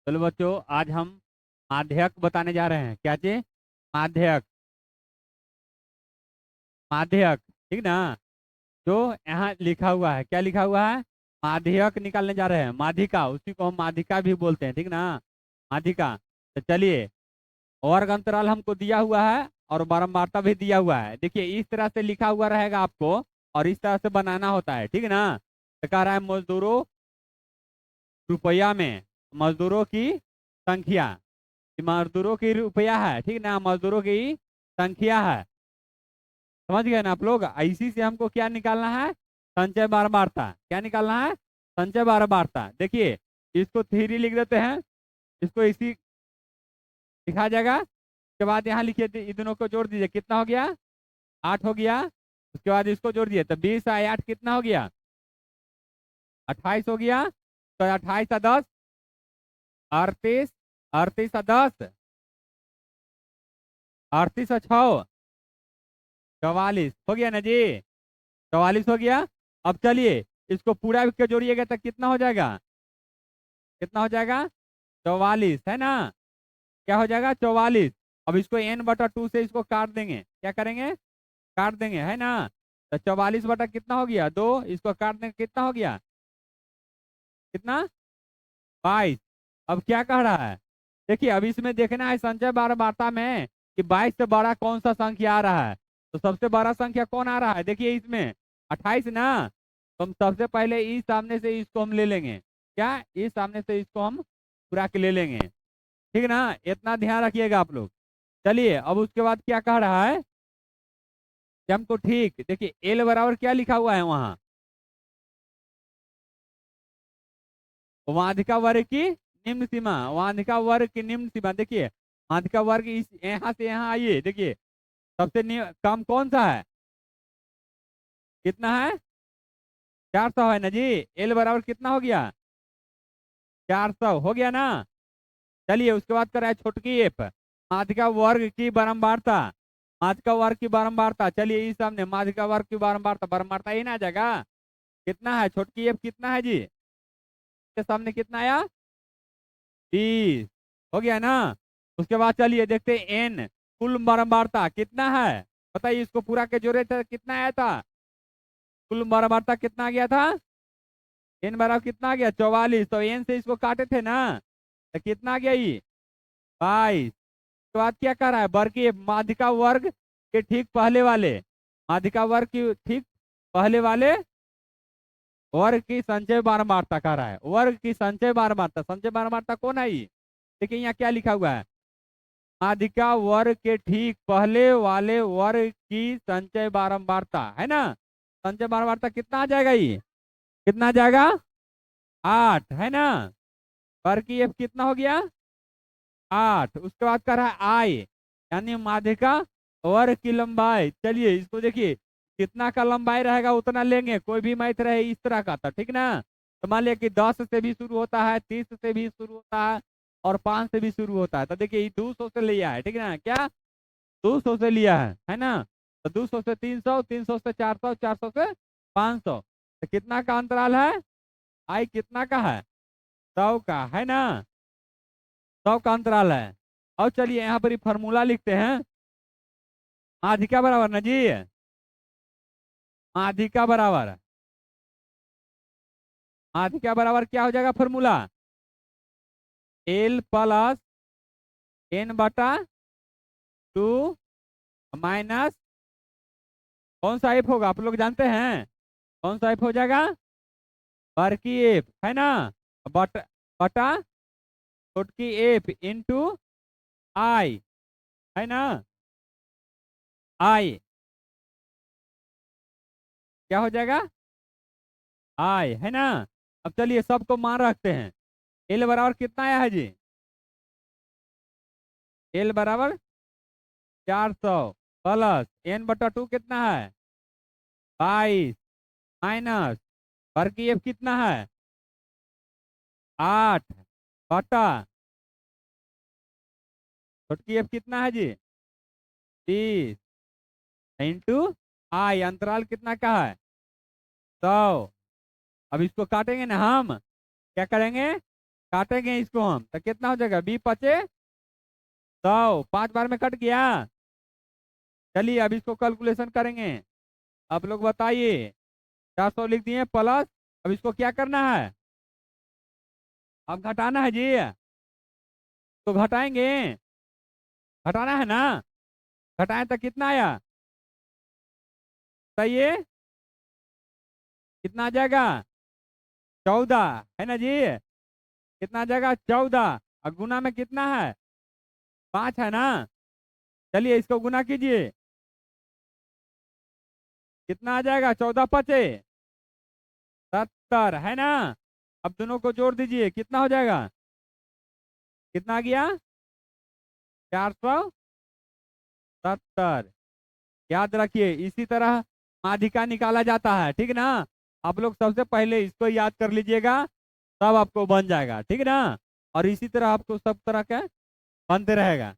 चलो बच्चों, आज हम माध्यक बताने जा रहे हैं। क्या चीज? माध्यक। माध्यक, ठीक ना? जो यहाँ लिखा हुआ है, क्या लिखा हुआ है? माध्यक निकालने जा रहे हैं। माध्यिका, उसी को हम माध्यिका भी बोलते हैं, ठीक ना? माध्यिका। तो चलिए, वर्ग अंतराल हमको दिया हुआ है और बारंबारता भी दिया हुआ है। देखिए, इस तरह से लिखा हुआ रहेगा आपको और इस तरह से बनाना होता है, ठीक ना? तो कह रहा है मजदूरों रुपया में, मजदूरों की संख्या। मजदूरों की रुपया है, ठीक ना? मजदूरों की संख्या है। समझ गए ना आप लोग? इसी से हमको क्या निकालना है? संचय बारंबारता। क्या निकालना है? संचय बारंबारता। देखिए, इसको थ्री लिख देते हैं, इसको इसी लिखा जाएगा। उसके बाद यहाँ लिखिए, इन दोनों को जोड़ दीजिए, कितना हो गया? 8 हो गया। उसके बाद इसको जोड़ दिए तो 20 और 8 कितना हो गया? 28 हो गया। तो 28 और 10 38, 38 और 10 38 और 6 44 हो गया ना जी? 44 हो गया। अब चलिए, इसको पूरा के जोड़िएगा तो कितना हो जाएगा? कितना हो जाएगा? 44, है ना? क्या हो जाएगा? 44। अब इसको n/2 से इसको काट देंगे। क्या करेंगे? काट देंगे, है ना? तो 44 बटा कितना हो गया? 2। इसको काट देंगे, कितना हो गया? कितना? 22। अब क्या कह रहा है? देखिए, अब इसमें देखना है संचय बारंबारता में कि 22 से बड़ा कौन सा संख्या आ रहा है। तो सबसे बड़ा संख्या कौन आ रहा है? देखिए इसमें 28 ना। तो हम सबसे पहले इस सामने से इसको हम ले लेंगे। क्या? इस सामने से इसको हम पूरा के ले लेंगे, ठीक ना? इतना ध्यान रखिएगा आप लोग। चलिए, अब उसके बाद क्या कह रहा है कि हमको, ठीक देखिए, एल बराबर क्या लिखा हुआ है वहां? वाधिका वर्ग की निम्न सीमा। वाधिका वर्ग की निम्न सीमा। देखिए, वाधिका वर्ग इस यहाँ से यहाँ आइए। देखिए, सबसे कम कौन सा है? कितना है? 400 है ना जी? एल बराबर कितना हो गया? 400 हो गया ना? चलिए, उसके बाद कर रहा है छोटकी एफ, माध्यिका वर्ग की बारंबारता। माध्यिका वर्ग की बारंबारता। चलिए, इस सामने माध्यिका वर्ग की बारंबारता, बारंबारता ही ना आ जाएगा? कितना है छोटकी एफ? कितना है जी? के सामने कितना आया? 30 हो गया ना? उसके बाद चलिए देखते हैं एन, कुल बारंबारता कितना है? बताइए, इसको पूरा के जोड़े थे कितना आया था? कुल बारंबारता कितना आ गया था? एन बराबर कितना आ गया? 44। तो एन से इसको काटे थे ना, तो कितना आ गया ये? 22। तो बाद क्या कर रहा है? वर्ग की माध्यिका वर्ग के ठीक पहले वाले, माध्यिका वर्ग की ठीक पहले वाले वर्ग की संचय बारंबारता कर रहा है। वर्ग की संचय बारंबारता, संचय बारंबारता कौन है ये? देखिए, यहाँ क्या लिखा हुआ है? माध्यिका वर्ग के ठीक पहले वाले वर्ग की संचय बारंबारता, है ना? संचय बारंबारता कितना आ जाएगा ये? कितना आ जाएगा? 8, है ना? वर्ग की एफ कितना हो गया? 8। उसके बाद कर रहा है आई, यानी माध्यिका वर्ग की लंबाई। चलिए, इसको देखिए, कितना का लंबाई रहेगा उतना लेंगे। कोई भी मैथ रहे इस तरह का, था ठीक ना? तो मान लिया कि 10 से भी शुरू होता है, 30 से भी शुरू होता है और 5 से भी शुरू होता है। तो देखिए, ये 200 से लिया है, ठीक ना? क्या? 200 से लिया है ना? तो 200 से 300, 300 से 400, 400 से 500। तो कितना का अंतराल है? आई कितना का है? 100 का, है ना? 100 का अंतराल है। और चलिए, यहाँ पर फॉर्मूला लिखते हैं। माध्यिका बराबर ना जी? माध्यिका बराबर, माध्यिका बराबर क्या हो जाएगा formula? L plus n/2 minus, कौन सा एफ होगा आप लोग जानते हैं? कौन सा एफ हो जाएगा? वर्ग की एफ, है ना? बट बटा छोटकी एफ इंटू आई, है ना? आई क्या हो जाएगा? आई, है ना? अब चलिए, सबको मान रखते हैं। एल बराबर कितना आया है जी? एल बराबर 400 प्लस n/2 कितना है? 22 माइनस वर्ग की एफ कितना है? 8 बटा छोटकी एफ कितना है जी? 30 इंटू आई, अंतराल कितना का है? 100। अब इसको काटेंगे ना हम, क्या करेंगे? काटेंगे इसको हम तो कितना हो जाएगा, 20×5 100, 5 बार में कट गया। चलिए अब इसको कैलकुलेशन करेंगे। आप लोग बताइए, 400 लिख दिए प्लस, अब इसको क्या करना है, अब घटाना है जी, तो घटाएंगे, घटाना है ना, घटाएं तो कितना आया, सही है, कितना आ जाएगा, 14 है ना जी, कितना आ जाएगा 14, और गुना में कितना है, 5 है ना। चलिए इसको गुना कीजिए, कितना आ जाएगा, 14×5 = 70 है ना। अब दोनों को जोड़ दीजिए, कितना हो जाएगा, कितना आ गया, 470। याद रखिए इसी तरह माध्यिका निकाला जाता है, ठीक ना। आप लोग सबसे पहले इसको याद कर लीजिएगा, तब आपको बन जाएगा, ठीक ना। और इसी तरह आपको सब तरह का बनते रहेगा।